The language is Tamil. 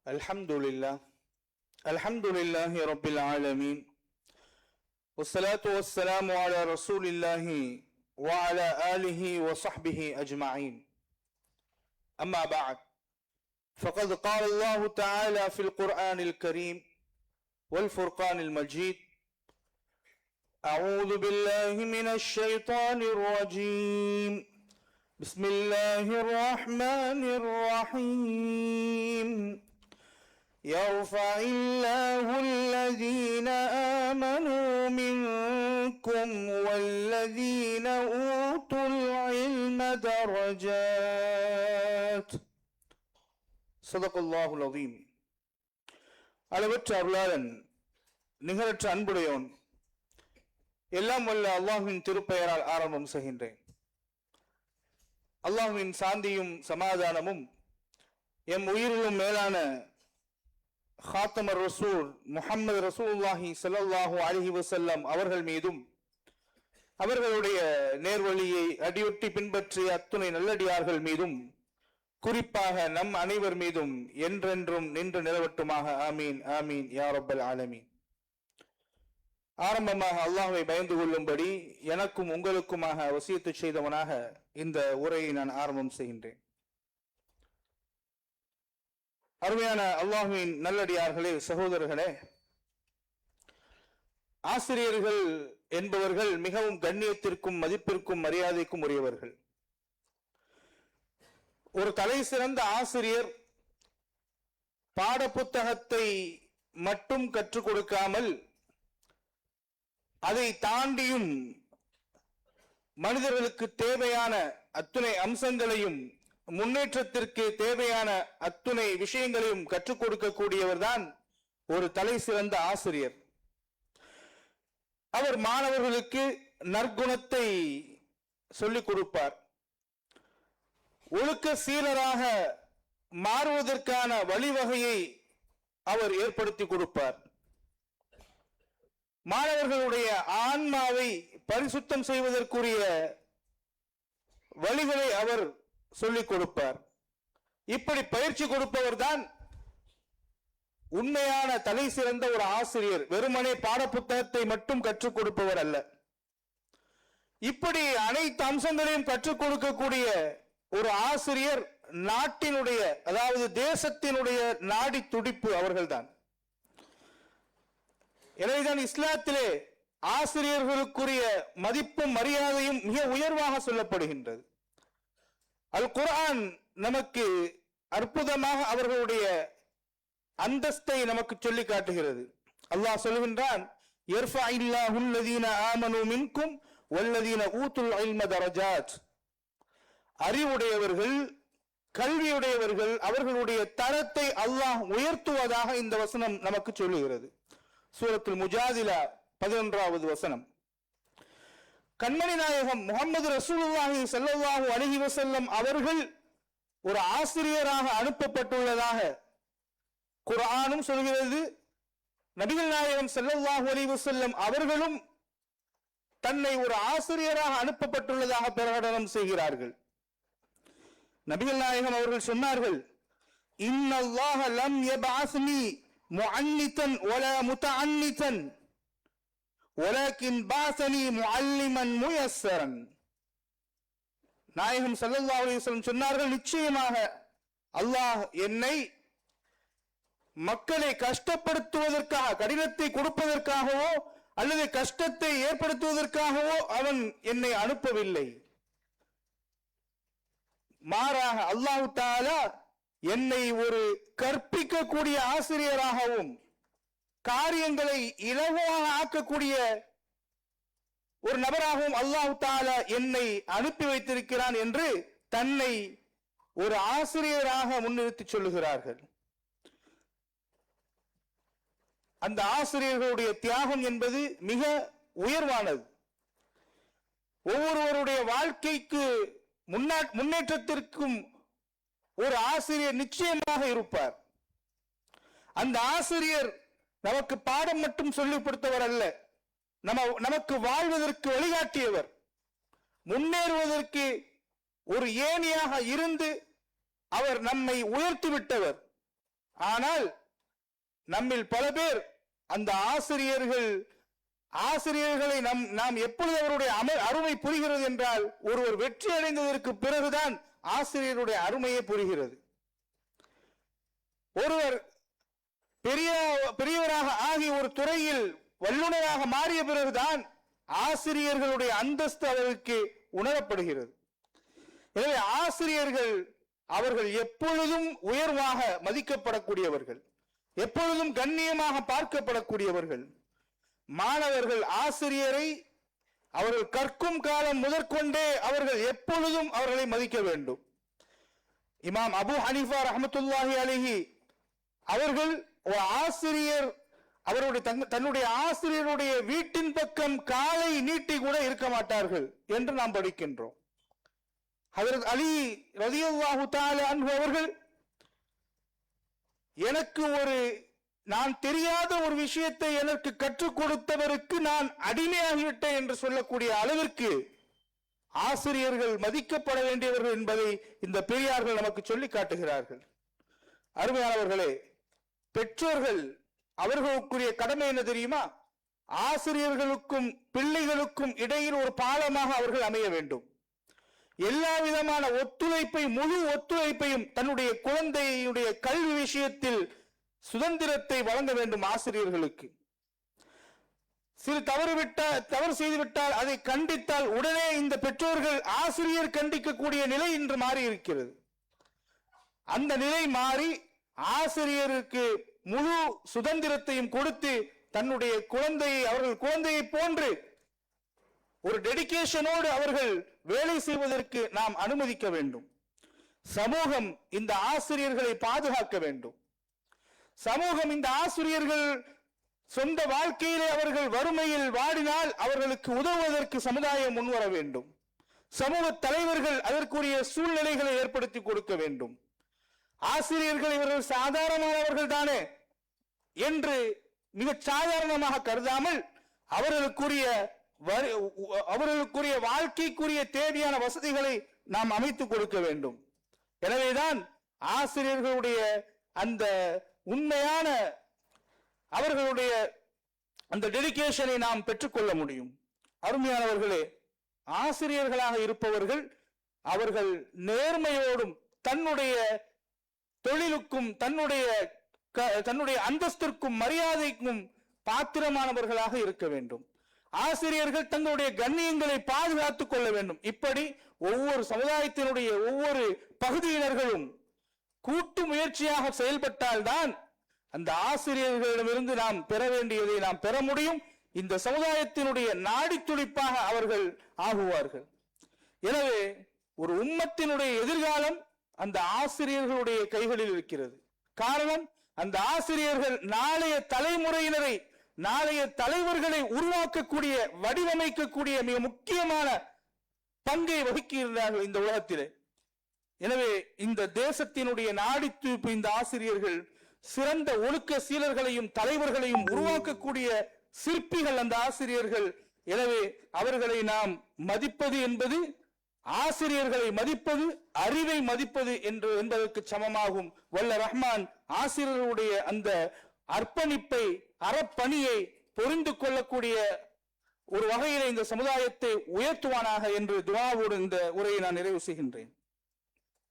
الحمد لله رب العالمين والصلاة والسلام على رسول الله وعلى آله وصحبه أجمعين أما بعد فقد قال الله تعالى في القرآن الكريم والفرقان المجيد أعوذ بالله من الشيطان الرجيم بسم الله الرحمن الرحيم يرفع الله الذين آمنوا منكم والذين أوتوا العلم درجات صدق الله العظيم. அளவற்ற அருளாளன் நிகரற்ற அன்புடையோன் எல்லாம் வல்ல அல்லாஹ்வின் திருப்பெயரால் ஆரம்பம் செய்கின்றேன். அல்லாஹ்வின் சாந்தியும் சமாதானமும் எம் உயிரிலும் மேலான ஹாத்தமர் ரசூல் முஹம்மது ரசூலுல்லாஹி ஸல்லல்லாஹு அலைஹி வஸல்லம் அவர்கள் மீதும் அவர்களுடைய நேர்வழியை அடியொட்டி பின்பற்றிய அத்துணை நல்லடியார்கள் மீதும் குறிப்பாக நம் அனைவர் மீதும் என்றென்றும் நின்று நிலவட்டுமாக. ஆமீன் ஆமீன் யா ரப்பல் ஆலமீன். ஆரம்பமாக அல்லாஹ்வை பயந்து கொள்ளும்படி எனக்கும் உங்களுக்குமாக வசியத்து செய்தவனாக இந்த உரையை நான் ஆரம்பம் செய்கின்றேன். அருமையான அல்லாஹ்வின் நல்லடியார்களே, சகோதரர்களே, ஆசிரியர்கள் என்பவர்கள் மிகவும் கண்ணியத்திற்கும் மதிப்பிற்கும் மரியாதைக்கும் உரியவர்கள். ஒரு தலை சிறந்த ஆசிரியர் பாடப்புத்தகத்தை மட்டும் கற்றுக் கொடுக்காமல் அதை தாண்டியும் மனிதர்களுக்கு தேவையான அத்துணை அம்சங்களையும் முன்னேற்றத்திற்கு தேவையான அத்துணை விஷயங்களையும் கற்றுக் கொடுக்கக்கூடியவர் தான் ஒரு தலை சிறந்த ஆசிரியர். அவர் மாணவர்களுக்கு நற்குணத்தை சொல்லிக் கொடுப்பார். ஒழுக்க சீலராக மாறுவதற்கான வழிவகையை அவர் ஏற்படுத்தி கொடுப்பார். மாணவர்களுடைய ஆன்மாவை பரிசுத்தம் செய்வதற்குரிய வழிகளை அவர் சொல்லிக் கொடுப்பார். இப்படி பயிற்சி கொடுப்பவர் தான் உண்மையான தலை சிறந்த ஒரு ஆசிரியர். வெறுமனே பாடப்புத்தகத்தை மட்டும் கற்றுக் கொடுப்பவர் அல்ல. இப்படி அனைத்து அம்சங்களையும் கற்றுக் கொடுக்கக்கூடிய ஒரு ஆசிரியர் நாட்டினுடைய, அதாவது தேசத்தினுடைய நாடி துடிப்பு அவர்கள்தான். எனவேதான் இஸ்லாத்திலே ஆசிரியர்களுக்குரிய மதிப்பும் மரியாதையும் மிக உயர்வாக சொல்லப்படுகின்றது. அல் குர்ஆன் நமக்கு அற்புதமாக அவர்களுடைய அந்தஸ்தை நமக்கு சொல்லி காட்டுகிறது. அல்லாஹ் சொல்கின்றான், யர்ஃபஇல்லாஹு அல்லதீன ஆமனூ மின்கும் வல்லதீன ஊத்துல் இல்ம தரஜாத். அறிவுடையவர்கள், கல்வியுடையவர்கள், அவர்களுடைய தரத்தை அல்லாஹ் உயர்த்துவதாக இந்த வசனம் நமக்கு சொல்லுகிறது. சூரத்துல் முஜாதிலா 11வது வசனம். கண்மணி நாயகம் முஹம்மது ரசூலுல்லாஹி ஸல்லல்லாஹு அலைஹி வஸல்லம் அவர்கள் ஒரு ஆசிரியராக அனுப்பப்பட்டுள்ளதாக குர்ஆனும் சொல்கிறது. நபிகள் நாயகம் ஸல்லல்லாஹு அலைஹி வஸல்லம் அவர்களும் தன்னை ஒரு ஆசிரியராக அனுப்பப்பட்டுள்ளதாக பிரகடனம் செய்கிறார்கள். நபிகள் நாயகம் அவர்கள் சொன்னார்கள், இன்னல்லாஹ லம் யபஅஸ்னி முஅன்னிதன் வலா முதஅன்னிதன் வலக்கின் பாஸனி முஅல்லிமன் முயஸ்ஸரன். நாயகம் ஸல்லல்லாஹு அலைஹி வஸல்லம் சொன்னார்கள், நிச்சயமாக அல்லாஹ் என்னை மக்களை கஷ்டப்படுத்துவதற்காக, கடினத்தை கொடுப்பதற்காகவோ அல்லது கஷ்டத்தை ஏற்படுத்துவதற்காகவோ அவன் என்னை அனுப்பவில்லை. மாறாக அல்லாஹ் தஆலா என்னை ஒரு கற்பிக்கக்கூடிய ஆசிரியராகவும் காரியங்களை இலகுவாக ஆக்கக்கூடிய ஒரு நபராகவும் அல்லாஹ் தஆலா என்னை அனுப்பி வைத்திருக்கிறான் என்று தன்னை ஒரு ஆசிரியராக முன்னிறுத்தி சொல்லுகிறார்கள். அந்த ஆசிரியர்களுடைய தியாகம் என்பது மிக உயர்வானது. ஒவ்வொருவருடைய வாழ்க்கைக்கு முன்னேற்றத்திற்கும் ஒரு ஆசிரியர் நிச்சயமாக இருப்பார். அந்த ஆசிரியர் நமக்கு பாடம் மட்டும் சொல்லிக் கொடுத்தவர் அல்ல, நமக்கு வாழ்வதற்கு வழிகாட்டியவர், முன்னேறுவதற்கு ஒரு ஏணியாக இருந்து அவர் நம்மை உயர்த்தி விட்டவர். ஆனால் நம்மில் பல பேர் அந்த ஆசிரியர்களை நாம் எப்பொழுது அவருடைய அருமை புரிகிறது என்றால் ஒருவர் வெற்றி அடைந்ததற்கு பிறகுதான் ஆசிரியருடைய அருமையை புரிகிறது. ஒருவர் பெரியவராக ஆகி ஒரு துறையில் வல்லுநராக மாறிய பிறகுதான் ஆசிரியர்களுடைய அந்தஸ்து அவருக்கு உணரப்படுகிறது. எனவே ஆசிரியர்கள் அவர்கள் எப்பொழுதும் உயர்வாக மதிக்கப்படக்கூடியவர்கள், எப்பொழுதும் கண்ணியமாக பார்க்கப்படக்கூடியவர்கள். மாணவர்கள் ஆசிரியரை அவர்கள் கற்கும் காலம் முதற்கொண்டே அவர்கள் எப்பொழுதும் அவர்களை மதிக்க வேண்டும். இமாம் அபு ஹனீஃபா ரஹ்மத்துல்லாஹி அலைஹி அவர்கள் ஒரு ஆசிரியர் தன்னுடைய ஆசிரியருடைய வீட்டின் பக்கம் காலை நீட்டி கூட இருக்க மாட்டார்கள் என்று நாம் படிக்கின்றோம். ஹஜ்ரத் அலி ரலியல்லாஹு தஆலா அன்ஹு அவர்கள் எனக்கு நான் தெரியாத ஒரு விஷயத்தை எனக்கு கற்றுக் கொடுத்தவருக்கு நான் அடிமையாகிவிட்டேன் என்று சொல்லக்கூடிய அளவிற்கு ஆசிரியர்கள் மதிக்கப்பட வேண்டியவர்கள் என்பதை இந்த பெரியார்கள் நமக்கு சொல்லி காட்டுகிறார்கள். அருமையானவர்களே, பெற்றோர்கள் அவர்களுக்குரிய கடமை என்ன தெரியுமா? ஆசிரியர்களுக்கும் பிள்ளைகளுக்கும் இடையில் ஒரு பாலமாக அவர்கள் அமைய வேண்டும். எல்லா விதமான முழு ஒத்துழைப்பையும் தன்னுடைய குழந்தையுடைய கல்வி விஷயத்தில் சுதந்திரத்தை வழங்க வேண்டும். ஆசிரியர்களுக்கு சிறு தவறு செய்துவிட்டால் அதை கண்டித்தால் உடனே இந்த பெற்றோர்கள் ஆசிரியர் கண்டிக்கக்கூடிய நிலை இன்று மாறி இருக்கிறது. அந்த நிலை மாறி ஆசிரியருக்கு முழு சுதந்திரத்தையும் கொடுத்து தன்னுடைய அவர்கள் குழந்தையை போன்று ஒரு டெடிகேஷனோடு அவர்கள் வேலை செய்வதற்கு நாம் அனுமதிக்க வேண்டும். சமூகம் இந்த ஆசிரியர்களை பாதுகாக்க வேண்டும். சமூகம் இந்த ஆசிரியர்கள் சொந்த வாழ்க்கையிலே அவர்கள் வறுமையில் வாடினால் அவர்களுக்கு உதவுவதற்கு சமுதாயம் முன்வர வேண்டும். சமூக தலைவர்கள் அதற்குரிய சூழ்நிலைகளை ஏற்படுத்தி கொடுக்க வேண்டும். ஆசிரியர்கள் இவர்கள் சாதாரணமானவர்கள் தானே என்று மிக சாதாரணமாக கருதாமல் அவர்களுக்குரிய வாழ்க்கைக்குரிய தேவையான வசதிகளை நாம் அமைத்துக் கொடுக்க வேண்டும். எனவேதான் ஆசிரியர்களுடைய அந்த உண்மையான அவர்களுடைய அந்த டெடிகேஷனை நாம் பெற்றுக்கொள்ள முடியும். அருமையானவர்களே, ஆசிரியர்களாக இருப்பவர்கள் அவர்கள் நேர்மையோடும் தன்னுடைய தொழிலுக்கும் தன்னுடைய அந்தஸ்திற்கும் மரியாதைக்கும் பாத்திரமானவர்களாக இருக்க வேண்டும். ஆசிரியர்கள் தங்களுடைய கண்ணியங்களை பாதுகாத்துக் கொள்ள வேண்டும். இப்படி ஒவ்வொரு சமுதாயத்தினுடைய ஒவ்வொரு பகுதியினர்களும் கூட்டு முயற்சியாக செயல்பட்டால்தான் அந்த ஆசிரியர்களிடமிருந்து நாம் பெற வேண்டியதை நாம் பெற முடியும். இந்த சமுதாயத்தினுடைய நாடி துடிப்பாக அவர்கள் ஆகுவார்கள். எனவே ஒரு உம்மத்தினுடைய எதிர்காலம் அந்த ஆசிரியர்களுடைய கைகளில் இருக்கிறது. காரணம், அந்த ஆசிரியர்கள் நாளைய தலைமுறையினரை, நாளைய தலைவர்களை உருவாக்கக்கூடிய, வடிவமைக்கக்கூடிய மிக முக்கியமான பங்கை வகிக்கிறார்கள் இந்த உலகத்திலே. எனவே இந்த தேசத்தினுடைய நாடித்துடிப்பு இந்த ஆசிரியர்கள் சிறந்த ஒழுக்க சீலர்களையும் தலைவர்களையும் உருவாக்கக்கூடிய சிற்பிகள் அந்த ஆசிரியர்கள். எனவே அவர்களை நாம் மதிப்பது என்பது, ஆசிரியர்களை மதிப்பது அறிவை மதிப்பது என்பதற்கு சமமாகும். வல்ல ரஹ்மான் ஆசிரியர்களுடைய அந்த அர்ப்பணிப்பை, அறப்பணியை புரிந்து கொள்ளக்கூடிய ஒரு வகையிலே இந்த சமுதாயத்தை உயர்த்துவானாக என்று துஆவோடு இந்த உரையை நான் நிறைவு செய்கின்றேன்.